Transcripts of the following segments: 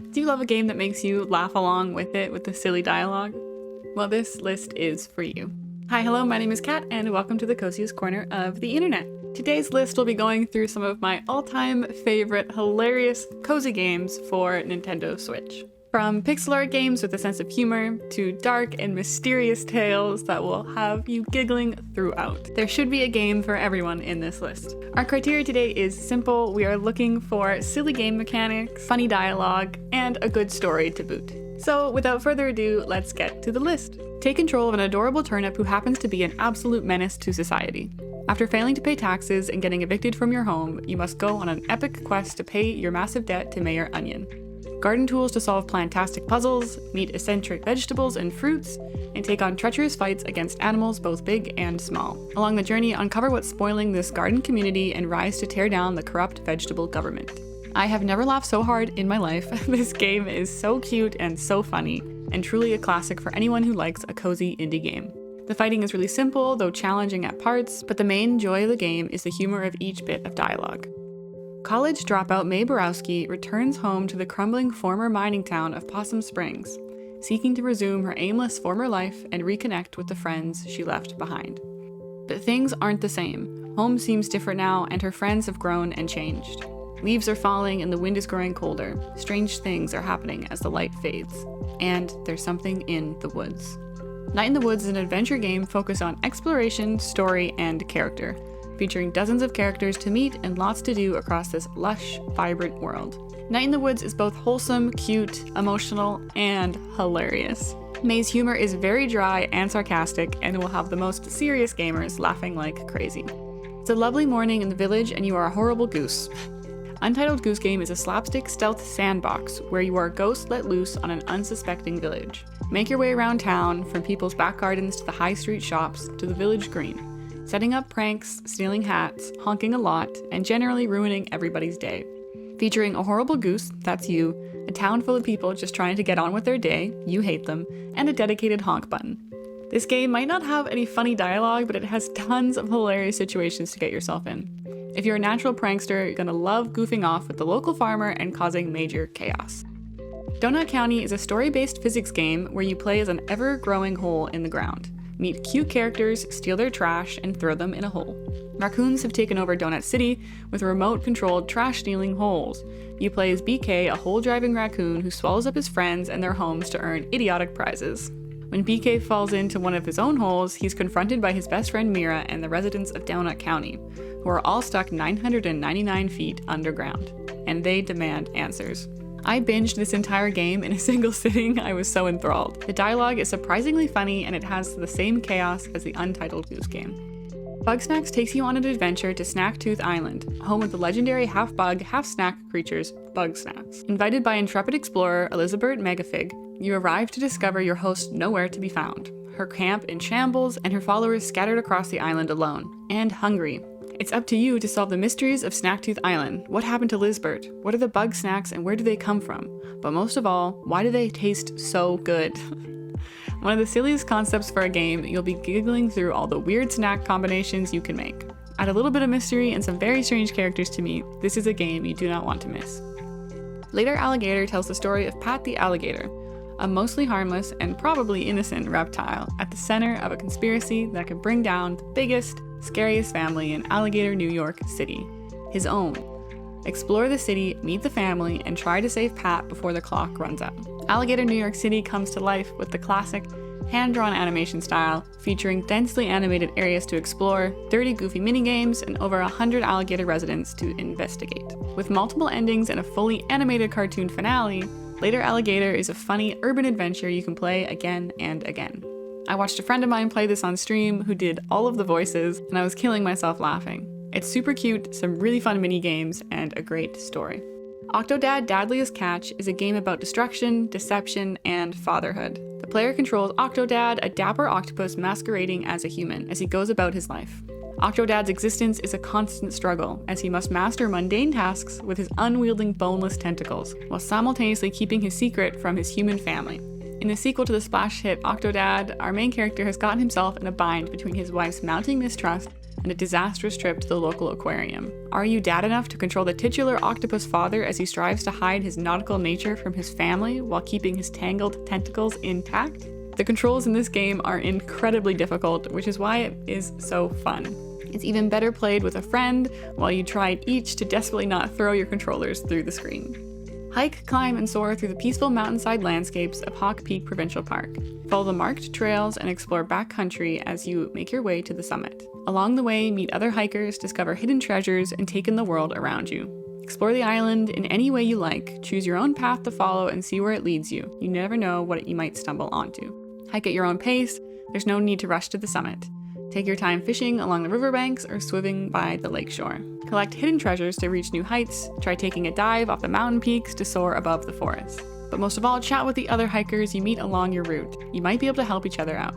Do you love a game that makes you laugh along with it with the silly dialogue? Well, this list is for you. Hi, hello, my name is Kat, and welcome to the coziest corner of the internet. Today's list will be going through some of my all-time favorite hilarious cozy games for Nintendo Switch. From pixel art games with a sense of humor to dark and mysterious tales that will have you giggling throughout. There should be a game for everyone in this list. Our criteria today is simple. We are looking for silly game mechanics, funny dialogue, and a good story to boot. So without further ado, let's get to the list. Take control of an adorable turnip who happens to be an absolute menace to society. After failing to pay taxes and getting evicted from your home, you must go on an epic quest to pay your massive debt to Mayor Onion. Garden tools to solve plantastic puzzles, meet eccentric vegetables and fruits, and take on treacherous fights against animals both big and small. Along the journey, uncover what's spoiling this garden community and rise to tear down the corrupt vegetable government. I have never laughed so hard in my life. This game is so cute and so funny, and truly a classic for anyone who likes a cozy indie game. The fighting is really simple, though challenging at parts, but the main joy of the game is the humor of each bit of dialogue. College dropout Mae Borowski returns home to the crumbling former mining town of Possum Springs, seeking to resume her aimless former life and reconnect with the friends she left behind. But things aren't the same. Home seems different now, and her friends have grown and changed. Leaves are falling and the wind is growing colder. Strange things are happening as the light fades. And there's something in the woods. Night in the Woods is an adventure game focused on exploration, story, and character, featuring dozens of characters to meet and lots to do across this lush, vibrant world. Night in the Woods is both wholesome, cute, emotional, and hilarious. Mae's humor is very dry and sarcastic and will have the most serious gamers laughing like crazy. It's a lovely morning in the village and you are a horrible goose. Untitled Goose Game is a slapstick stealth sandbox where you are a ghost let loose on an unsuspecting village. Make your way around town, from people's back gardens to the high street shops to the village green, setting up pranks, stealing hats, honking a lot, and generally ruining everybody's day. Featuring a horrible goose, that's you, a town full of people just trying to get on with their day, you hate them, and a dedicated honk button. This game might not have any funny dialogue, but it has tons of hilarious situations to get yourself in. If you're a natural prankster, you're gonna love goofing off with the local farmer and causing major chaos. Donut County is a story-based physics game where you play as an ever-growing hole in the ground. Meet cute characters, steal their trash, and throw them in a hole. Raccoons have taken over Donut City with remote-controlled trash-stealing holes. You play as BK, a hole-driving raccoon who swallows up his friends and their homes to earn idiotic prizes. When BK falls into one of his own holes, he's confronted by his best friend Mira and the residents of Donut County, who are all stuck 999 feet underground, and they demand answers. I binged this entire game in a single sitting. I was so enthralled. The dialogue is surprisingly funny, and it has the same chaos as the Untitled Goose Game. Bugsnax takes you on an adventure to Snacktooth Island, home of the legendary half-bug, half-snack creatures, Bugsnax. Invited by intrepid explorer Elizabeth Megafig, you arrive to discover your host nowhere to be found, her camp in shambles, and her followers scattered across the island alone, and hungry. It's up to you to solve the mysteries of Snacktooth Island. What happened to Lizbert? What are the Bugsnax and where do they come from? But most of all, why do they taste so good? One of the silliest concepts for a game, you'll be giggling through all the weird snack combinations you can make. Add a little bit of mystery and some very strange characters to meet. This is a game you do not want to miss. Later Alligator tells the story of Pat the Alligator, a mostly harmless and probably innocent reptile at the center of a conspiracy that could bring down the biggest, scariest family in Alligator, New York City, his own. Explore the city, meet the family, and try to save Pat before the clock runs out. Alligator, New York City comes to life with the classic hand-drawn animation style, featuring densely animated areas to explore, 30 goofy minigames, and over 100 alligator residents to investigate. With multiple endings and a fully animated cartoon finale, Later Alligator is a funny urban adventure you can play again and again. I watched a friend of mine play this on stream who did all of the voices, and I was killing myself laughing. It's super cute, some really fun mini games, and a great story. Octodad, Dadliest Catch is a game about destruction, deception, and fatherhood. The player controls Octodad, a dapper octopus masquerading as a human, as he goes about his life. Octodad's existence is a constant struggle, as he must master mundane tasks with his unwielding boneless tentacles, while simultaneously keeping his secret from his human family. In the sequel to the splash hit Octodad, our main character has gotten himself in a bind between his wife's mounting mistrust and a disastrous trip to the local aquarium. Are you dad enough to control the titular octopus father as he strives to hide his nautical nature from his family while keeping his tangled tentacles intact? The controls in this game are incredibly difficult, which is why it is so fun. It's even better played with a friend while you try each to desperately not throw your controllers through the screen. Hike, climb, and soar through the peaceful mountainside landscapes of Hawk Peak Provincial Park. Follow the marked trails and explore backcountry as you make your way to the summit. Along the way, meet other hikers, discover hidden treasures, and take in the world around you. Explore the island in any way you like, choose your own path to follow and see where it leads you. You never know what you might stumble onto. Hike at your own pace, there's no need to rush to the summit. Take your time fishing along the riverbanks or swimming by the lakeshore. Collect hidden treasures to reach new heights, try taking a dive off the mountain peaks to soar above the forest. But most of all, chat with the other hikers you meet along your route. You might be able to help each other out.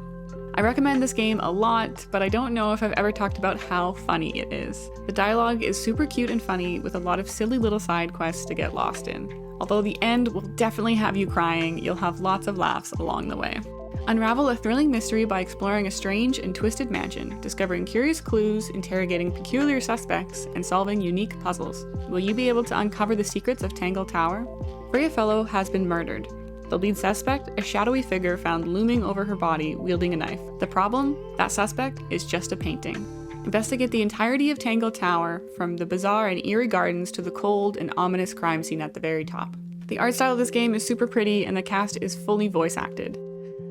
I recommend this game a lot, but I don't know if I've ever talked about how funny it is. The dialogue is super cute and funny with a lot of silly little side quests to get lost in. Although the end will definitely have you crying, you'll have lots of laughs along the way. Unravel a thrilling mystery by exploring a strange and twisted mansion, discovering curious clues, interrogating peculiar suspects, and solving unique puzzles. Will you be able to uncover the secrets of Tangle Tower? Freya Fellow has been murdered. The lead suspect, a shadowy figure found looming over her body, wielding a knife. The problem? That suspect is just a painting. Investigate the entirety of Tangle Tower, from the bizarre and eerie gardens to the cold and ominous crime scene at the very top. The art style of this game is super pretty, and the cast is fully voice acted.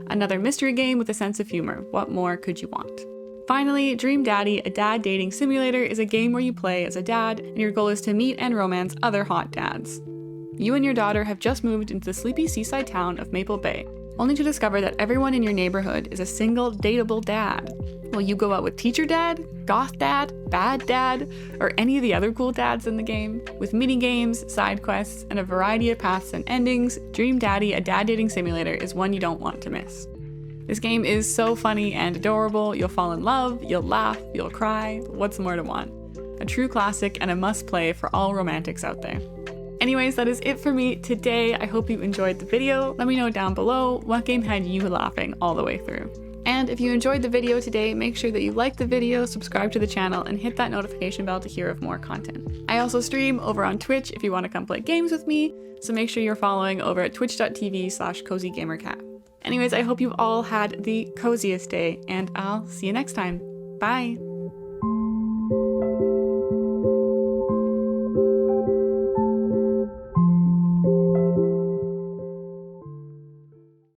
Another mystery game with a sense of humor. What more could you want? Finally, Dream Daddy, a dad dating simulator, is a game where you play as a dad, and your goal is to meet and romance other hot dads. You and your daughter have just moved into the sleepy seaside town of Maple Bay, only to discover that everyone in your neighborhood is a single, dateable dad. Will you go out with teacher dad, goth dad, bad dad, or any of the other cool dads in the game? With mini-games, side quests, and a variety of paths and endings, Dream Daddy, a dad dating simulator, is one you don't want to miss. This game is so funny and adorable. You'll fall in love, you'll laugh, you'll cry. What's more to want? A true classic and a must-play for all romantics out there. Anyways, that is it for me today. I hope you enjoyed the video. Let me know down below what game had you laughing all the way through. And if you enjoyed the video today, make sure that you like the video, subscribe to the channel, and hit that notification bell to hear of more content. I also stream over on Twitch if you want to come play games with me, so make sure you're following over at twitch.tv/cozygamercat. Anyways, I hope you've all had the coziest day, and I'll see you next time. Bye!